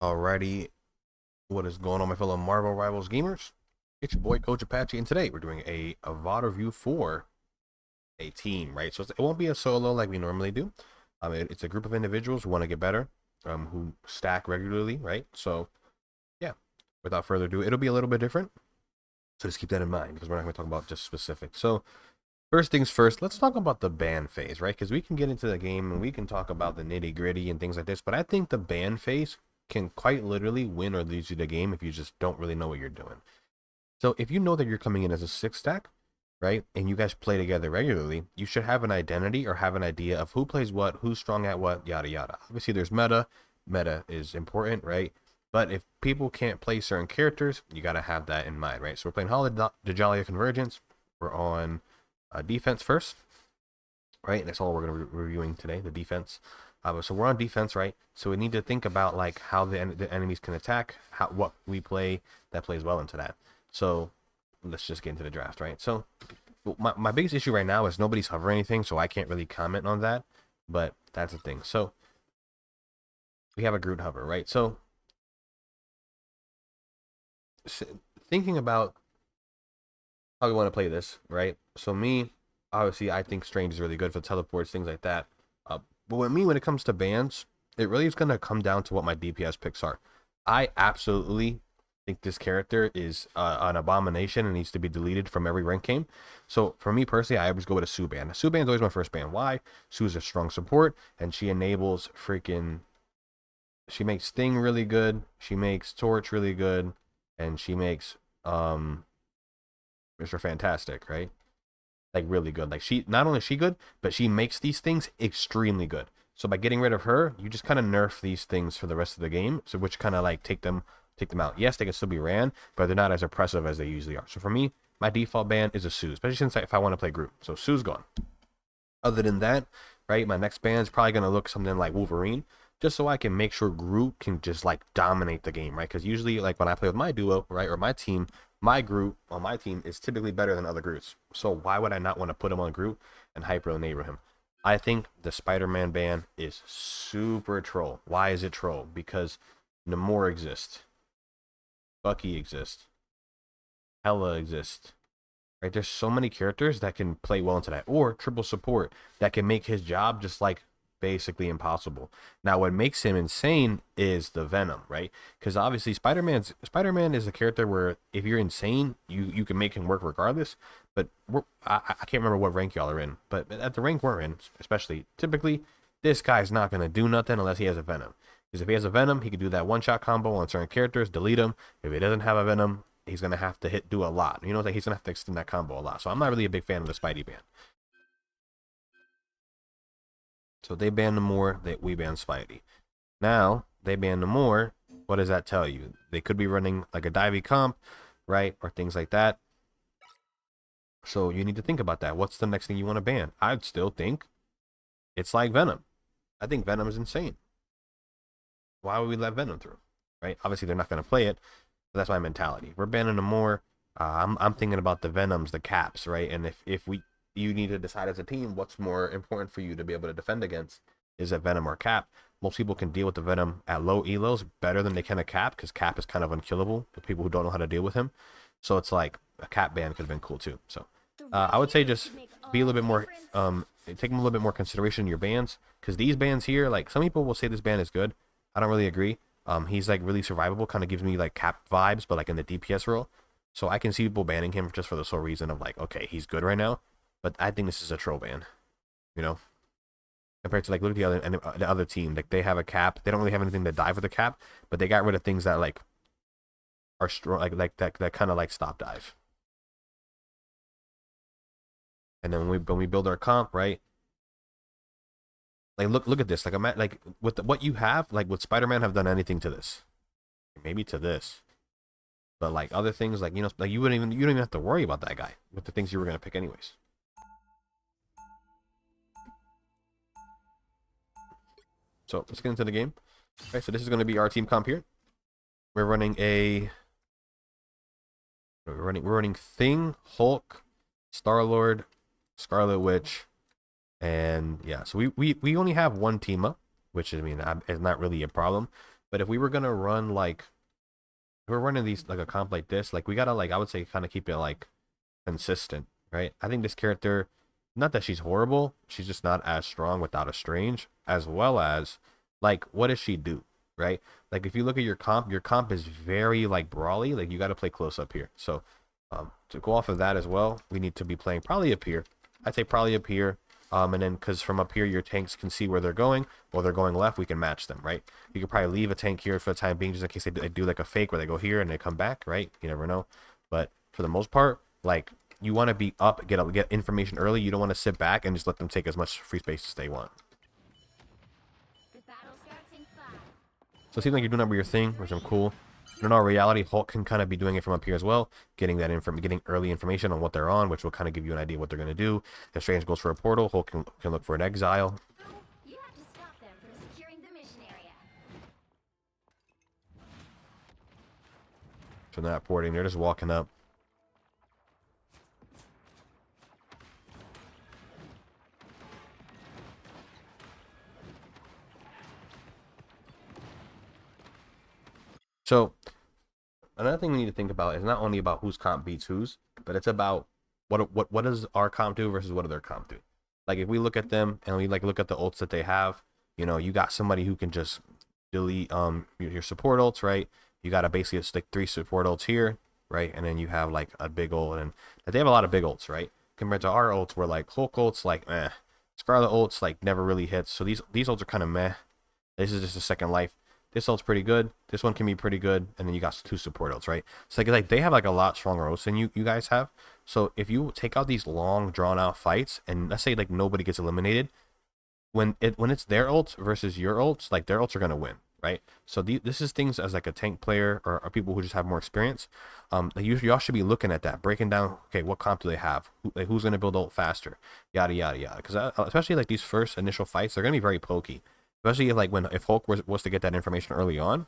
Alrighty, what is going on, my fellow Marvel Rivals gamers? It's your boy Coach Apxche, and today we're doing a VOD review for a team, right? So it won't be a solo like we normally do. It's a group of individuals who want to get better, who stack regularly, right? So yeah, without further ado, it'll be a little bit different. So just keep that in mind because we're not going to talk about just specific. So first things first, let's talk about the ban phase, right? Because we can get into the game and we can talk about the nitty gritty and things like this, but I think the ban phase can quite literally win or lose you the game if you just don't really know what you're doing. So if you know that you're coming in as a six stack, right, and you guys play together regularly, you should have an identity or have an idea of who plays what, who's strong at what, yada yada. Obviously, there's meta. Meta is important, right? But if people can't play certain characters, you got to have that in mind, right? So we're playing Holodajalia Convergence. We're on defense first, right? And that's all we're going to be reviewing today, the defense. So we're on defense, right? So we need to think about like how the enemies can attack, what we play that plays well into that. So let's just get into the draft, right? So my biggest issue right now is nobody's hovering anything, so I can't really comment on that. But that's the thing. So we have a Groot hover, right? So thinking about how we want to play this, right? So me, obviously, I think Strange is really good for teleports, things like that. But when it comes to bans, it really is going to come down to what my DPS picks are. I absolutely think this character is an abomination and needs to be deleted from every rank game. So for me personally, I always go with a Sue ban. Sue ban is always my first ban. Why? Sue's a strong support and she enables freaking. She makes Sting really good. She makes Torch really good, and she makes Mr. Fantastic, right? Like really good. Like she not only is she good, but she makes these things extremely good. So by getting rid of her, you just kind of nerf these things for the rest of the game. So which kind of like take them out. Yes, they can still be ran, but they're not as oppressive as they usually are. So for me, my default ban is a Sue, especially since if I want to play group. So Sue's gone. Other than that, right, my next band is probably gonna look something like Wolverine, just so I can make sure Groot can just like dominate the game, right? Because usually, like when I play with my duo, right, or my team, my Groot on my team is typically better than other Groots. So why would I not want to put him on Groot and hyper enable him? I think the Spider-Man ban is super troll. Why is it troll? Because Namor exists, Bucky exists, Hela exists, right? There's so many characters that can play well into that, or triple support that can make his job just like basically impossible. Now, what makes him insane is the Venom, right? Because obviously, Spider-Man is a character where if you're insane, you can make him work regardless. But I can't remember what rank y'all are in, but at the rank we're in, especially typically, this guy's not gonna do nothing unless he has a Venom. Because if he has a Venom, he can do that one-shot combo on certain characters, delete him. If he doesn't have a Venom, he's gonna have to do a lot. You know, like he's gonna have to extend that combo a lot. So I'm not really a big fan of the Spidey ban. So they banned Namor, we banned Spidey. Now they banned Namor. What does that tell you? They could be running like a divey comp, right, or things like that. So you need to think about that. What's the next thing you want to ban? I'd still think it's like Venom. I think Venom is insane. Why would we let Venom through? Right? Obviously they're not going to play it. But that's my mentality. We're banning Namor. I'm thinking about the Venoms, the Caps, right? And if you need to decide as a team what's more important for you to be able to defend against, is it Venom or Cap? Most people can deal with the Venom at low elos better than they can a Cap, because Cap is kind of unkillable for people who don't know how to deal with him. So it's like a Cap ban could have been cool too. So I would say just be a little bit more take a little bit more consideration in your bans, because these bans here, like some people will say this ban is good. I don't really agree. He's like really survivable, kind of gives me like Cap vibes, but like in the DPS role. So I can see people banning him just for the sole reason of like, okay, he's good right now, but I think this is a troll ban, you know. Compared to like look at the other team, like they have a Cap, they don't really have anything to dive with a Cap, but they got rid of things that like are strong, like that kind of like stop dive. And then when we build our comp, right? Like look at this, like I'm at, like with what you have, like would Spider-Man have done anything to this? Maybe to this. But like other things, like like you don't even have to worry about that guy with the things you were gonna pick anyways. So let's get into the game. Okay, so this is gonna be our team comp here. We're running we're running Thing, Hulk, Star Lord, Scarlet Witch, and yeah. So we only have one team up, which I mean is not really a problem. But if we were gonna run like, if we're running these like a comp like this, like we gotta like, I would say kind of keep it like consistent, right? I think this character, not that she's horrible, she's just not as strong without a strange, as well as like what does she do, right? Like if you look at your comp is very like brawly, like you got to play close up here. So to go off of that as well, we need to be playing probably up here. I'd say probably up here. And then because from up here your tanks can see where they're going, or they're going left, we can match them, right? You could probably leave a tank here for the time being, just in case they do like a fake where they go here and they come back, right? You never know. But for the most part, like you want to be up, get information early. You don't want to sit back and just let them take as much free space as they want. So it seems like you're doing that with your thing, which I'm cool. In all reality, Hulk can kind of be doing it from up here as well, getting early information on what they're on, which will kind of give you an idea what they're going to do. If Strange goes for a portal, Hulk can look for an exile. You have to stop them from securing the mission area. So they're not porting, they're just walking up. So another thing we need to think about is not only about whose comp beats whose, but it's about what does our comp do versus what do their comp do. Like if we look at them and we like look at the ults that they have, you know, you got somebody who can just delete your support ults, right? You got to basically stick 3 support ults here, right? And then you have like a big ult, and they have a lot of big ults, right? Compared to our ults, where like Hulk ults like Scarlet ults like never really hits. So these ults are kind of meh. This is just a second life. This ult's pretty good. This one can be pretty good. And then you got 2 support ults, right? So like they have like a lot stronger ults than you guys have. So if you take out these long drawn out fights, and let's say like nobody gets eliminated, when it's their ults versus your ults, like their ults are gonna win, right? So this is things as like a tank player or people who just have more experience. Like y'all should be looking at that, breaking down. Okay, what comp do they have? Who's gonna build ult faster? Yada yada yada. Because especially like these first initial fights, they're gonna be very pokey. Especially if Hulk was to get that information early on,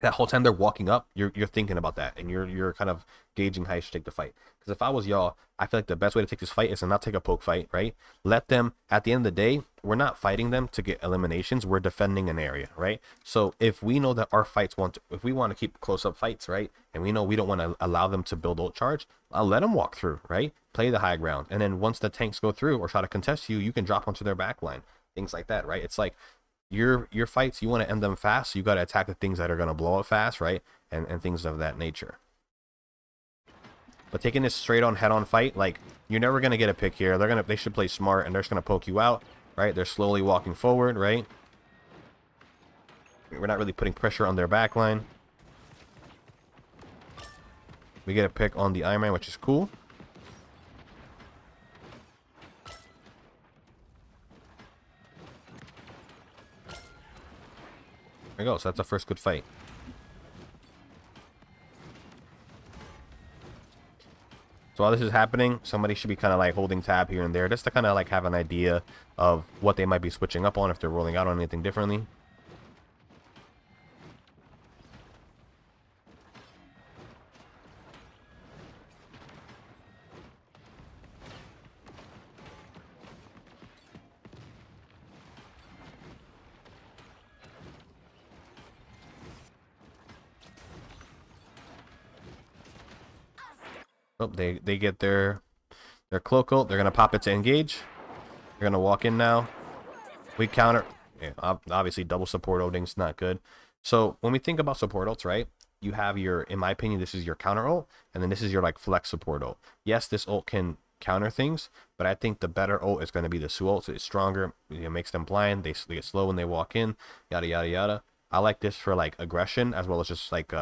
that whole time they're walking up, you're thinking about that, and you're kind of gauging how you should take the fight. Because if I was y'all, I feel like the best way to take this fight is to not take a poke fight, right? Let them, at the end of the day, we're not fighting them to get eliminations, we're defending an area, right? So if we know that our fights if we want to keep close up fights, right, and we know we don't want to allow them to build ult charge, I'll let them walk through, right? Play the high ground, and then once the tanks go through or try to contest you, you can drop onto their back line. Things like that, right? It's like your fights, you want to end them fast, so you got to attack the things that are going to blow up fast, right? And things of that nature. But taking this straight on head on fight, like you're never going to get a pick here. They should play smart, and they're just going to poke you out, right? They're slowly walking forward, right? We're not really putting pressure on their back line. We get a pick on the Iron Man, which is cool. There we go. So that's the first good fight. So while this is happening, somebody should be kind of like holding tab here and there, just to kind of like have an idea of what they might be switching up on if they're rolling out on anything differently. Oh, they get their cloak ult. They're gonna pop it to engage. They're gonna walk in now. We counter. Yeah, obviously double support ulting's not good. So when we think about support ults, right? You have your, in my opinion, this is your counter ult, and then this is your like flex support ult. Yes, this ult can counter things, but I think the better ult is going to be the Su ult. So it's stronger. It makes them blind. They get slow when they walk in. Yada yada yada. I like this for like aggression as well as just like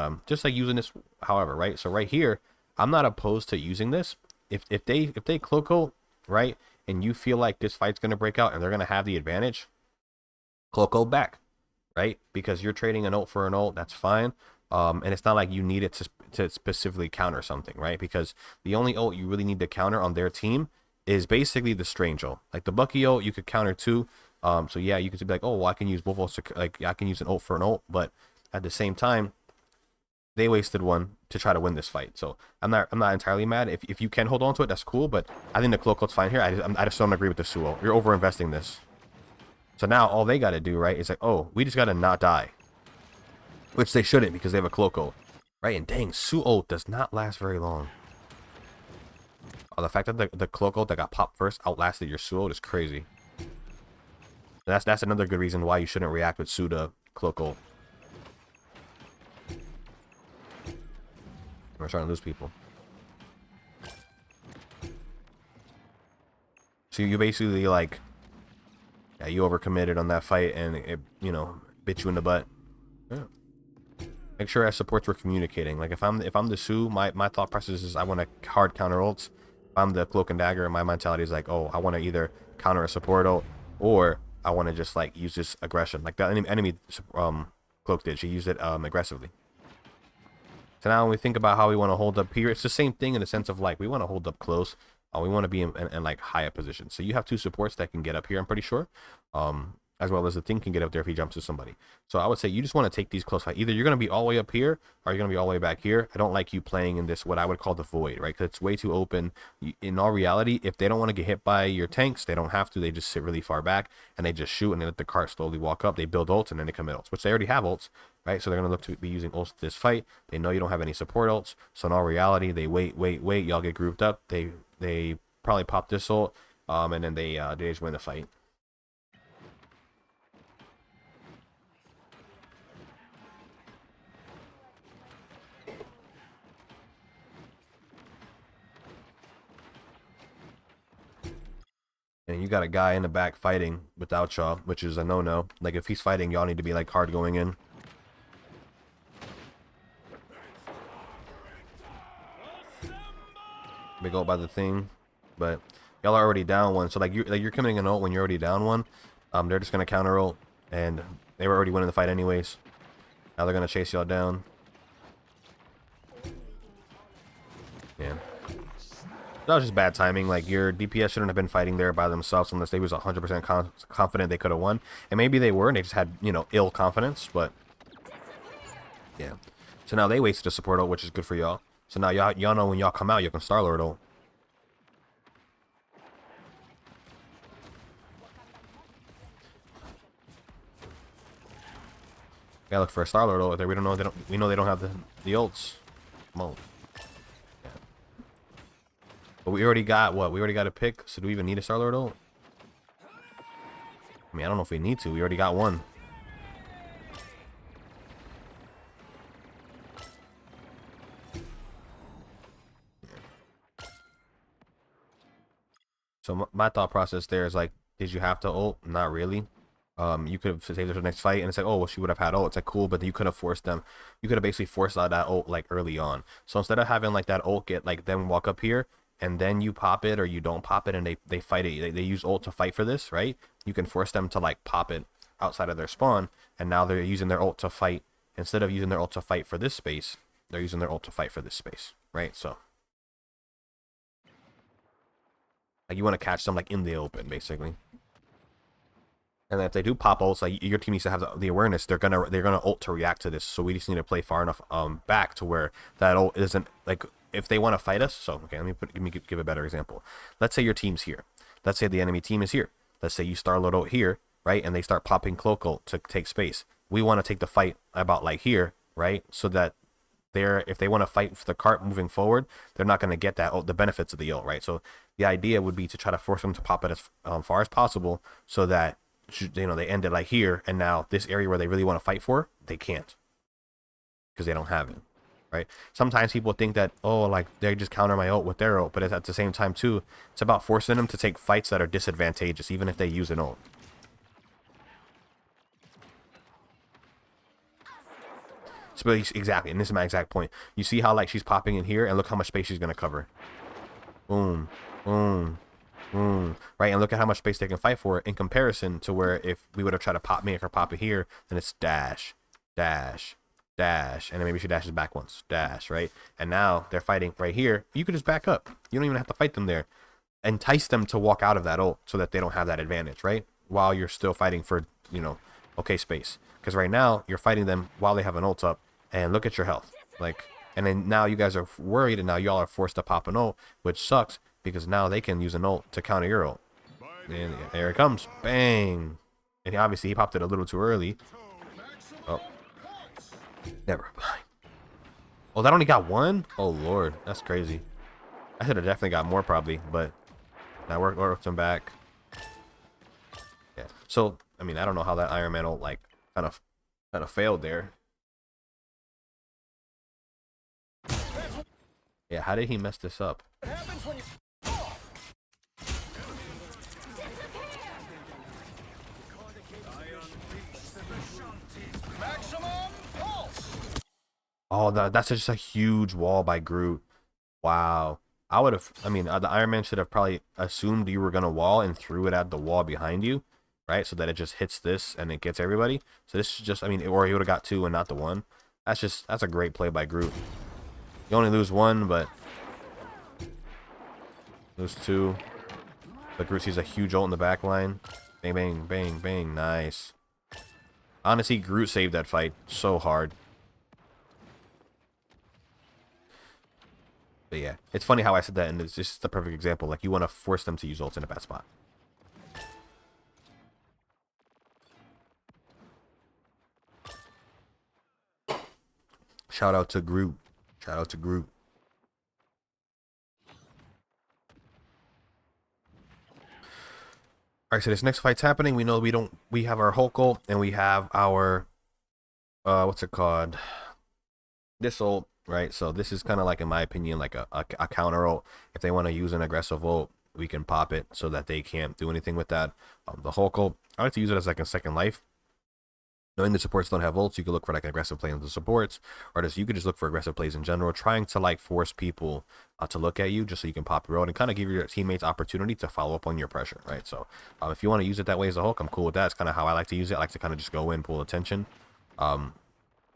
using this. However, right? So right here, I'm not opposed to using this. If they cloak ult, right, and you feel like this fight's gonna break out and they're gonna have the advantage, cloak ult back, right? Because you're trading an ult for an ult, that's fine. And it's not like you need it to specifically counter something, right? Because the only ult you really need to counter on their team is basically the strange ult. Like the Bucky ult, you could counter too. So yeah, you could be like, oh, well, I can use both ults. Like I can use an ult for an ult, but at the same time, they wasted one to try to win this fight. So I'm not entirely mad. If you can hold on to it, that's cool. But I think the cloak ult's fine here. I just don't agree with the Su ult. You're over investing this. So now all they got to do, right, is like, oh, we just got to not die. which they shouldn't because they have a cloak ult, right? And dang, Su ult does not last very long. Oh, the fact that the cloak ult that got popped first outlasted your Su ult is crazy. That's another good reason why you shouldn't react with Su to cloak ult. We're starting to lose people. So you basically like, yeah, you overcommitted on that fight and it, you know, bit you in the butt. Yeah. Make sure as supports we're communicating. Like if I'm the Su, my thought process is I want to hard counter ults. If I'm the cloak and dagger, my mentality is like, oh, I want to either counter a support ult or I want to just like use this aggression. Like the enemy cloak did. She used it aggressively. So now when we think about how we want to hold up here, it's the same thing in the sense of like we want to hold up close. We want to be in like higher positions. So you have two supports that can get up here, I'm pretty sure. As well as the thing can get up there if he jumps to somebody. So I would say you just want to take these close fight. Either you're going to be all the way up here or you're going to be all the way back here. I don't like you playing in this, what I would call the void, right? Because it's way too open. In all reality, if they don't want to get hit by your tanks, they don't have to. They just sit really far back and they just shoot and they let the cart slowly walk up. They build ults and then they commit ults, which they already have ults, right? So they're going to look to be using ults this fight. They know you don't have any support ults. So in all reality, they wait. Y'all get grouped up. They probably pop this ult and then they just win the fight. And you got a guy in the back fighting without y'all, which is a no-no. Like, if he's fighting, y'all need to be, like, hard going in. Big ult by the thing. But y'all are already down one. So, like, you're committing an ult when you're already down one. They're just going to counter ult. And they were already winning the fight anyways. Now they're going to chase y'all down. Yeah. That was just bad timing. Like, your DPS shouldn't have been fighting there by themselves unless they was 100% confident they could have won. And maybe they were, and they just had, you know, ill confidence. But, yeah. So now they wasted a support ult, which is good for y'all. So now y'all know when y'all come out, you can Starlord ult. Gotta look for a Starlord ult. We know they don't have the ults. Come on. But we already got what? We already got a pick. So do we even need a Starlord ult? I mean, I don't know if we need to. We already got one. So my thought process there is like, did you have to ult? Not really. You could have saved it for the next fight, and it's like, oh, well, she would have had ult. It's like, cool, but you could have forced them. You could have basically forced out that ult like early on. So instead of having like that ult get like them walk up here and then you pop it or you don't pop it and they fight it. They use ult to fight for this, right? You can force them to like pop it outside of their spawn, and now they're using their ult to fight. Instead of using their ult to fight for this space, they're using their ult to fight for this space, right? So like you want to catch them like in the open, basically. And if they do pop ults, like your team needs to have the awareness. They're gonna ult to react to this. So we just need to play far enough back to where that ult isn't like if they want to fight us. So okay, let me give a better example. Let's say your team's here. Let's say the enemy team is here. Let's say you Starlord ult here, right? And they start popping cloak ult to take space. We want to take the fight about like here, right? So that if they want to fight for the cart moving forward, they're not going to get that the benefits of the ult, right? So the idea would be to try to force them to pop it as far as possible, so that they end it like here, and now this area where they really want to fight for, they can't because they don't have it, right? Sometimes people think that, oh, like they just counter my ult with their ult, but at the same time too, it's about forcing them to take fights that are disadvantageous, even if they use an ult. So exactly, and this is my exact point. You see how like she's popping in here, and look how much space she's gonna cover. Boom, boom. Right, and look at how much space they can fight for in comparison to where if we would have tried to make her pop it here, then it's dash, dash, dash, and then maybe she dashes back once, dash, right? And now they're fighting right here. You could just back up. You don't even have to fight them there. Entice them to walk out of that ult so that they don't have that advantage, right? While you're still fighting for, okay space. Because right now, you're fighting them while they have an ult up, and look at your health. Like, and then now you guys are worried, and now y'all are forced to pop an ult, which sucks. Because now they can use an ult to counter your ult. And there it comes. Bang. And obviously he popped it a little too early. Oh. Never mind. Oh, that only got one? Oh, Lord. That's crazy. I should have definitely got more, probably. But that worked them back. Yeah. So, I mean, I don't know how that Iron Man ult, like, kind of failed there. Yeah, how did he mess this up? Oh, that's just a huge wall by Groot. Wow. I would have, I mean, the Iron Man should have probably assumed you were going to wall and threw it at the wall behind you, right? So that it just hits this and it gets everybody. So this is just, I mean, or he would have got two and not the one. That's a great play by Groot. You only lose one, but lose two. But Groot sees a huge ult in the back line. Bang, bang, bang, bang. Nice. Honestly, Groot saved that fight so hard. But yeah, it's funny how I said that, and it's just the perfect example. Like, you want to force them to use ults in a bad spot. Shout out to Groot. Shout out to Groot. Alright, so this next fight's happening. We know we have our Hulk ult, and we have our, what's it called? This ult, right? So this is kind of like, in my opinion, like a counter ult. If they want to use an aggressive ult, we can pop it so that they can't do anything with that. The Hulk ult, I like to use it as like a second life. Knowing the supports don't have ults, you can look for like an aggressive play into the supports, or you could just look for aggressive plays in general, trying to like force people to look at you just so you can pop your ult and kind of give your teammates opportunity to follow up on your pressure, right? So if you want to use it that way as a Hulk, I'm cool with that. It's kind of how I like to use it. I like to kind of just go in, pull attention. But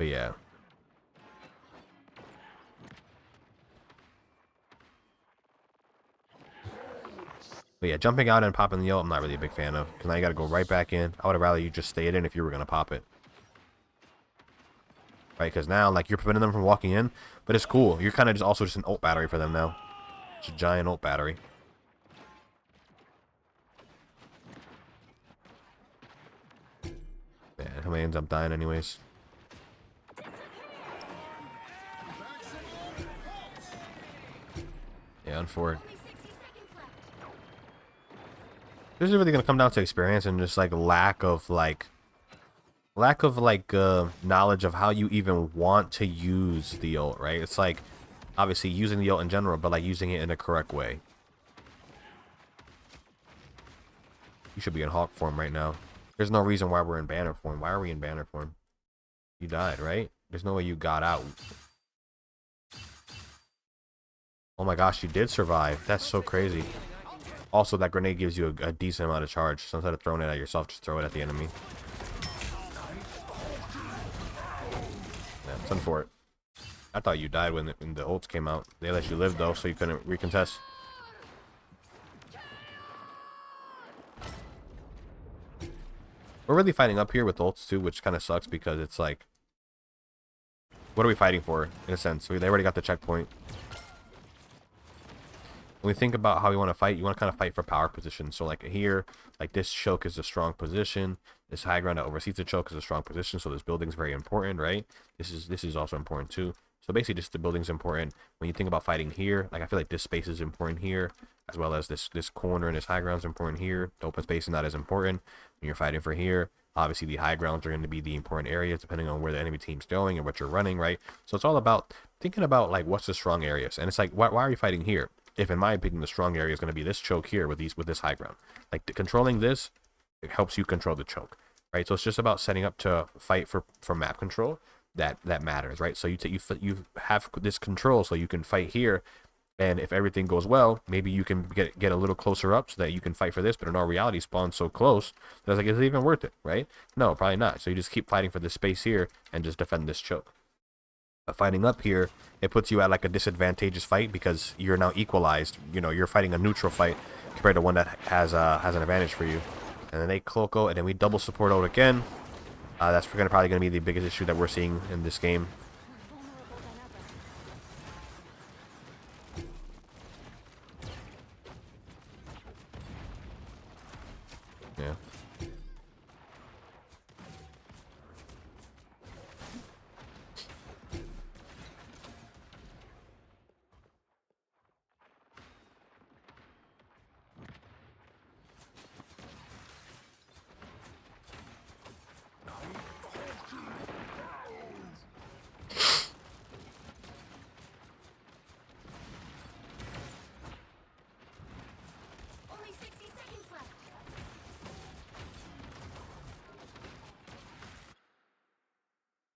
yeah. But yeah, jumping out and popping the ult, I'm not really a big fan of. Because now you got to go right back in. I would have rather you just stayed in if you were going to pop it. Right, because now, like, you're preventing them from walking in. But it's cool. You're kind of just also just an ult battery for them now. It's a giant ult battery. Yeah, how many ends up dying anyways. Yeah, unfortunate. This is really going to come down to experience and just, like, lack of knowledge of how you even want to use the ult, right? It's like, obviously, using the ult in general, but, like, using it in a correct way. You should be in Hawk form right now. There's no reason why we're in banner form. Why are we in banner form? You died, right? There's no way you got out. Oh my gosh, you did survive. That's so crazy. Also, that grenade gives you a decent amount of charge. So instead of throwing it at yourself, just throw it at the enemy. Yeah, it's unfortunate. I thought you died when the ults came out. They let you live, though, so you couldn't recontest. We're really fighting up here with ults, too, which kind of sucks because it's like... What are we fighting for, in a sense? They already got the checkpoint. When we think about how we want to fight, you want to kind of fight for power position. So like here, like this choke is a strong position. This high ground that oversees the choke is a strong position. So this building's very important, right? This is also important too. So basically just the building's important. When you think about fighting here, like I feel like this space is important here, as well as this corner and this high ground is important here. The open space is not as important when you're fighting for here. Obviously, the high grounds are going to be the important areas depending on where the enemy team's going and what you're running, right? So it's all about thinking about like what's the strong areas. And it's like, why are you fighting here? If in my opinion the strong area is going to be this choke here with this high ground, like controlling this, it helps you control the choke, right? So it's just about setting up to fight for map control that matters, right? So you have this control so you can fight here, and if everything goes well, maybe you can get a little closer up so that you can fight for this. But in our reality, spawn so close that it's like, is it even worth it, right? No, probably not. So you just keep fighting for this space here and just defend this choke. Fighting up here, it puts you at like a disadvantageous fight because you're now equalized. You know, you're fighting a neutral fight compared to one that has an advantage for you. And then they cloak out, and then we double support out again. That's probably gonna be the biggest issue that we're seeing in this game. Yeah.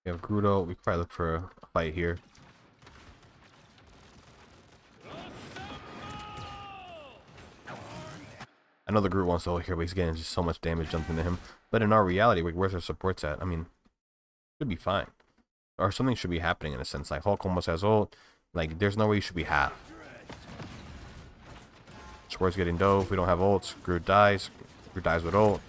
We have Grudo. We could probably look for a fight here. I know the Groot wants to ult here, but he's getting just so much damage dumped into him. But in our reality, where's our supports at? I mean, should be fine. Or something should be happening in a sense. Like, Hulk almost has ult. Like, there's no way you should be half. Support's getting dove. We don't have ults. Groot dies. Groot dies with ult.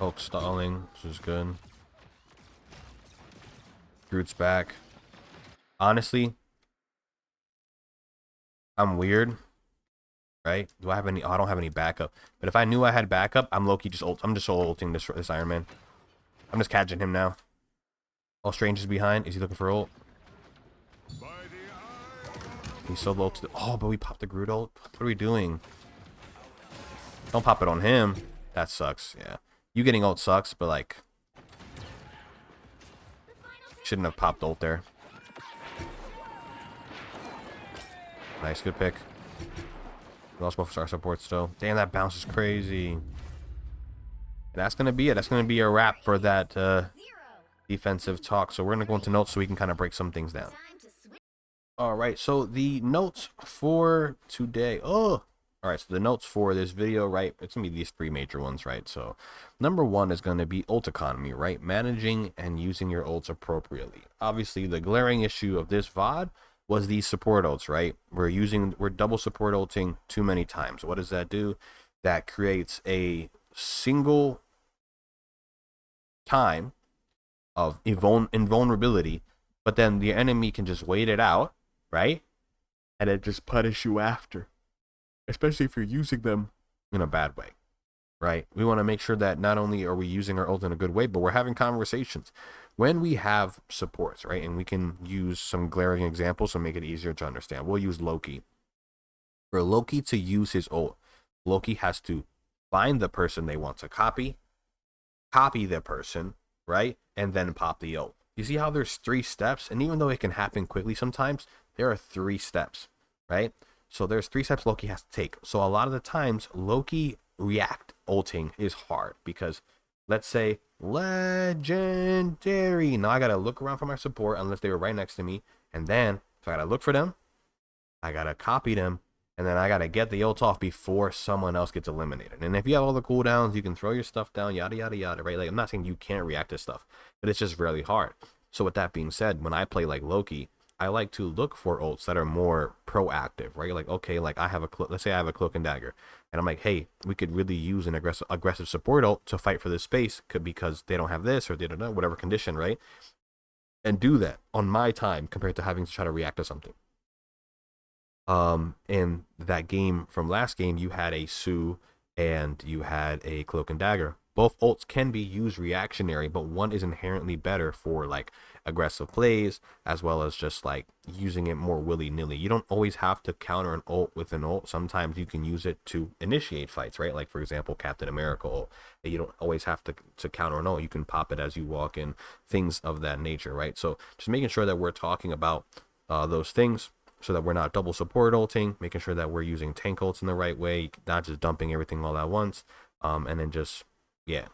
Hulk stalling, which is good. Groot's back. Honestly, I'm weird, right? Do I have any? Oh, I don't have any backup. But if I knew I had backup, I'm low-key just ult. I'm just ulting this Iron Man. I'm just catching him now. All Strange is behind. Is he looking for ult? He's so low to the... Oh, but we popped the Groot ult. What are we doing? Don't pop it on him. That sucks. Yeah. You getting ult sucks, but like... Shouldn't have popped ult there. Nice, good pick. We lost both our supports still. Damn, that bounce is crazy. And that's going to be it. That's going to be a wrap for that defensive talk. So we're going to go into notes so we can kind of break some things down. All right, so the notes for today. Oh, all right, so the notes for this video, right? It's going to be these three major ones, right? So number one is going to be ult economy, right? Managing and using your ults appropriately. Obviously, the glaring issue of this VOD was these support ults, right? We're double support ulting too many times. What does that do? That creates a single time of invulnerability, but then the enemy can just wait it out, right? And it just punish you after, especially if you're using them in a bad way, right? We want to make sure that not only are we using our ult in a good way, but we're having conversations. When we have supports, right, and we can use some glaring examples to make it easier to understand. We'll use Loki. For Loki to use his ult, Loki has to find the person they want to copy the person, right, and then pop the ult. You see how there's 3 steps? And even though it can happen quickly sometimes, there are 3 steps, right? So there's 3 steps Loki has to take. So a lot of the times, Loki react ulting is hard because, let's say, legendary. Now I gotta look around for my support unless they were right next to me, and then so I gotta look for them, I gotta copy them, and then I gotta get the ult off before someone else gets eliminated. And if you have all the cooldowns, you can throw your stuff down, yada yada yada, right? Like, I'm not saying you can't react to stuff, but it's just really hard. So with that being said, when I play like Loki, I like to look for ults that are more proactive, right? Like, okay, like I have let's say I have a cloak and dagger, and I'm like, hey, we could really use an aggressive support ult to fight for this space, because they don't have this or they don't know whatever condition, right? And do that on my time compared to having to try to react to something. In that game from last game, you had a Sue and you had a cloak and dagger. Both ults can be used reactionary, but one is inherently better for like aggressive plays, as well as just like using it more willy-nilly. You don't always have to counter an ult with an ult. Sometimes you can use it to initiate fights, right? Like, for example, Captain America ult. You don't always have to counter an ult. You can pop it as you walk in, things of that nature, right? So just making sure that we're talking about those things, so that we're not double support ulting, making sure that we're using tank ults in the right way, not just dumping everything all at once, and then just, yeah.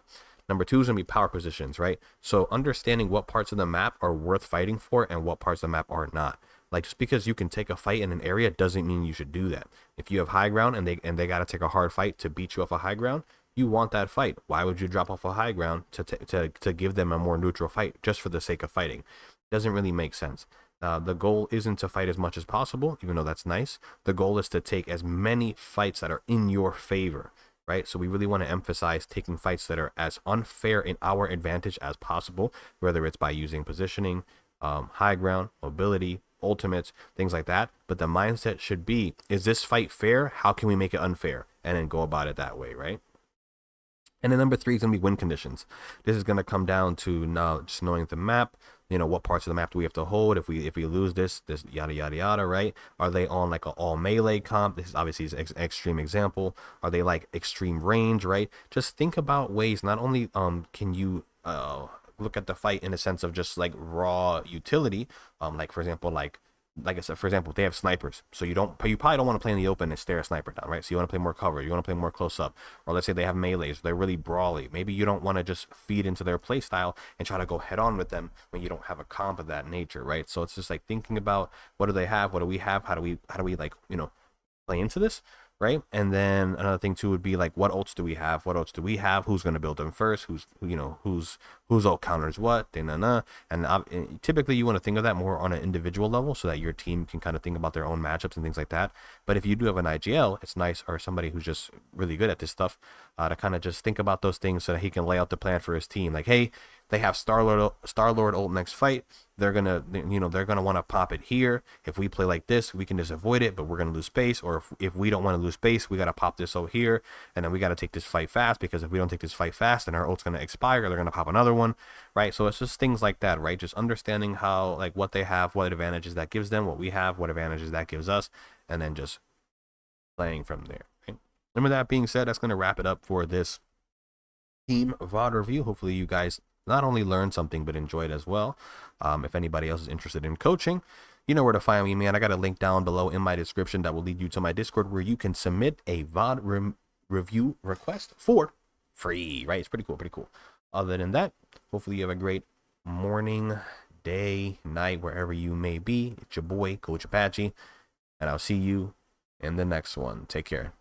Number 2 is going to be power positions, right? So understanding what parts of the map are worth fighting for and what parts of the map are not. Like, just because you can take a fight in an area doesn't mean you should do that. If you have high ground and they got to take a hard fight to beat you off a high ground, you want that fight. Why would you drop off a high ground to give them a more neutral fight just for the sake of fighting? Doesn't really make sense. The goal isn't to fight as much as possible, even though that's nice. The goal is to take as many fights that are in your favor, right? So we really want to emphasize taking fights that are as unfair in our advantage as possible, whether it's by using positioning, high ground, mobility, ultimates, things like that. But the mindset should be, is this fight fair? How can we make it unfair? And then go about it that way, right? And then number 3 is going to be win conditions. This is going to come down to now just knowing the map. You know, what parts of the map do we have to hold? If we lose this yada yada yada, right? Are they on like an all melee comp? This is obviously an extreme example. Are they like extreme range, right? Just think about ways. Not only can you look at the fight in a sense of just like raw utility, like for example, like I said, for example, they have snipers, so you probably don't want to play in the open and stare a sniper down, right? So you want to play more cover, you want to play more close up, or let's say they have melees, they're really brawly. Maybe you don't want to just feed into their play style and try to go head on with them when you don't have a comp of that nature, right? So it's just like thinking about what do they have, what do we have, how do we like play into this, right? And then another thing too would be like, what ults do we have? What ults do we have? Who's going to build them first? Whose ult counters what? And typically you want to think of that more on an individual level so that your team can kind of think about their own matchups and things like that. But if you do have an IGL, it's nice, or somebody who's just really good at this stuff, to kind of just think about those things so that he can lay out the plan for his team. Like, hey, they have Star-Lord ult next fight. They're gonna want to pop it here. If we play like this, we can just avoid it, but we're gonna lose space. Or if we don't want to lose space, we gotta pop this over here, and then we gotta take this fight fast, because if we don't take this fight fast, then our ult's gonna expire. They're gonna pop another one, right? So it's just things like that, right? Just understanding how, like, what they have, what advantages that gives them, what we have, what advantages that gives us, and then just playing from there. Right? And with that being said, that's gonna wrap it up for this team VOD review. Hopefully you guys not only learn something but enjoy it as well. If anybody else is interested in coaching, you know where to find me, man. I got a link down below in my description that will lead you to my Discord, where you can submit a VOD review request for free, right? It's pretty cool. Other than that, hopefully you have a great morning, day, night, wherever you may be. It's your boy, Coach Apxche, and I'll see you in the next one. Take care.